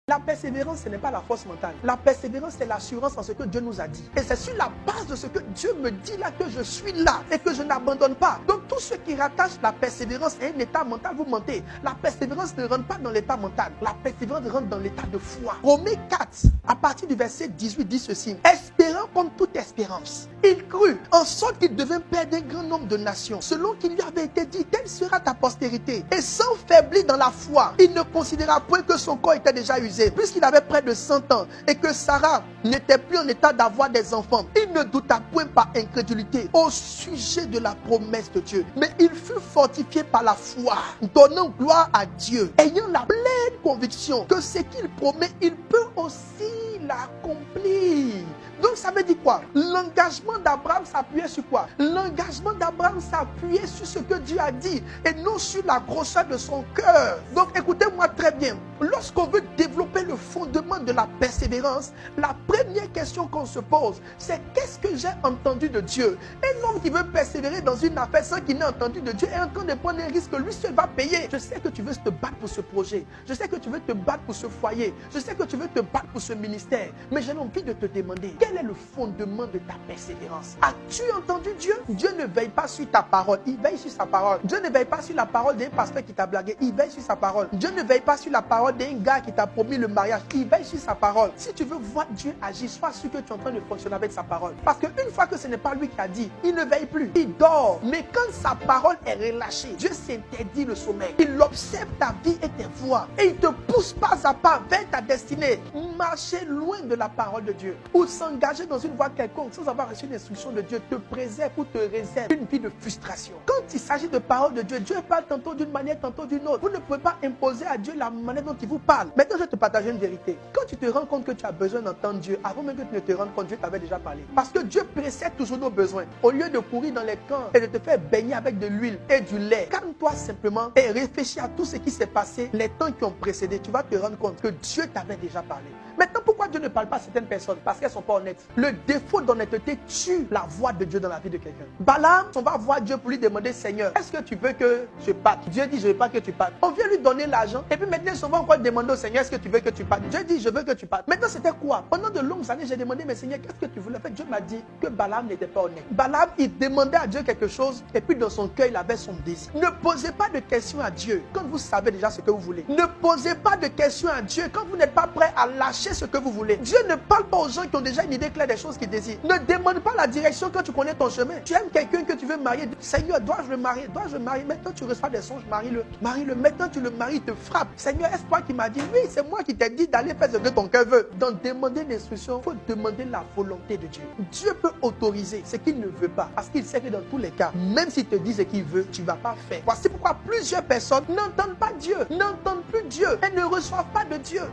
La persévérance, ce n'est pas la force mentale. La persévérance, c'est l'assurance en ce que Dieu nous a dit. Et c'est sur la base de ce que Dieu me dit là que je suis là et que je n'abandonne pas. Donc tous ceux qui rattachent la persévérance à un état mental, vous mentez. La persévérance ne rentre pas dans l'état mental. La persévérance rentre dans l'état de foi. Romains 4, à partir du verset 18, dit ceci. Espérant contre toute espérance, il crut, en sorte qu'il devint père d'un grand nombre de nations, selon qu'il lui avait été dit, telle sera ta postérité. Et sans faiblir dans la foi, il ne considéra point que son corps était déjà usé, puisqu'il avait près de 100 ans, et que Sarah n'était plus en état d'avoir des enfants. Il ne douta point par incrédulité au sujet de la promesse de Dieu, mais il fut fortifié par la foi, donnant gloire à Dieu, ayant la pleine conviction que ce qu'il promet, il peut aussi l'accomplir. Donc ça veut dire quoi? L'engagement d'Abraham s'appuyait sur quoi? L'engagement d'Abraham s'appuyait sur ce que Dieu a dit et non sur la grosseur de son cœur. Donc écoutez-moi très bien. Lorsqu'on veut développer le fondement de la persévérance, la première question qu'on se pose, c'est qu'est-ce que j'ai entendu de Dieu? Un homme qui veut persévérer dans une affaire sans qu'il n'ait entendu de Dieu est en train de prendre un risque que lui seul va payer. Je sais que tu veux te battre pour ce projet. Je sais que tu veux te battre pour ce foyer. Je sais que tu veux te battre pour ce ministère. Mais j'ai envie de te demander, quel est le fondement de ta persévérance? As-tu entendu Dieu? Dieu ne veille pas sur ta parole, il veille sur sa parole. Dieu ne veille pas sur la parole d'un pasteur qui t'a blagué, il veille sur sa parole. Dieu ne veille pas sur la parole d'un gars qui t'a promis le mariage, il veille sur sa parole. Si tu veux voir Dieu agir, sois sûr que tu es en train de fonctionner avec sa parole. Parce qu'une fois que ce n'est pas lui qui a dit, il ne veille plus, il dort. Mais quand sa parole est relâchée, Dieu s'interdit le sommeil. Il observe ta vie et tes voies et il te pousse pas à pas vers ta destinée. Marcher loin de la parole de Dieu ou s'engager dans une voie quelconque sans avoir reçu une instruction de Dieu te préserve ou te réserve une vie de frustration. Quand il s'agit de parole de Dieu, Dieu parle tantôt d'une manière, tantôt d'une autre. Vous ne pouvez pas imposer à Dieu la manière dont il vous parle. Maintenant, je vais te partager une vérité. Quand tu te rends compte que tu as besoin d'entendre Dieu, avant même que tu ne te rendes compte, Dieu t'avait déjà parlé. Parce que Dieu précède toujours nos besoins. Au lieu de courir dans les camps et de te faire baigner avec de l'huile et du lait, calme-toi simplement et réfléchis à tout ce qui s'est passé les temps qui ont précédé. Tu vas te rendre compte que Dieu t'avait déjà parlé. Maintenant, pourquoi Dieu ne parle pas à certaines personnes? Parce qu'elles ne sont pas honnêtes. Le défaut d'honnêteté tue la voix de Dieu dans la vie de quelqu'un. Balaam, on va voir Dieu pour lui demander, Seigneur, est-ce que tu veux que je parte? Dieu dit, je ne veux pas que tu partes. On vient lui donner l'argent. Et puis maintenant, on va encore demander au Seigneur, est-ce que tu veux que tu partes? Dieu dit, je veux que tu partes. Maintenant, c'était quoi? Pendant de longues années, j'ai demandé, mais Seigneur, qu'est-ce que tu voulais faire? Dieu m'a dit que Balaam n'était pas honnête. Balaam, il demandait à Dieu quelque chose, et puis dans son cœur, il avait son désir. Ne posez pas de questions à Dieu quand vous savez déjà ce que vous voulez. Ne posez pas de questions à Dieu quand vous n'êtes pas prêt à lâcher ce que vous voulez. Dieu ne parle pas aux gens qui ont déjà une idée claire des choses qu'ils désirent. Ne demande pas la direction quand tu connais ton chemin. Tu aimes quelqu'un que tu veux marier. Seigneur, dois-je le marier? Dois-je le marier? Maintenant, tu reçois des songes, marie-le. Marie-le. Maintenant, tu le maries, il te frappe. Seigneur, est-ce toi qui m'as dit? Oui, c'est moi qui t'ai dit d'aller faire ce que ton cœur veut. Donc, demander l'instruction, il faut demander la volonté de Dieu. Dieu peut autoriser ce qu'il ne veut pas. Parce qu'il sait que dans tous les cas, même s'il te dit ce qu'il veut, tu ne vas pas faire. Voici pourquoi plusieurs personnes n'entendent pas Dieu, n'entendent plus Dieu et ne reçoivent pas de Dieu.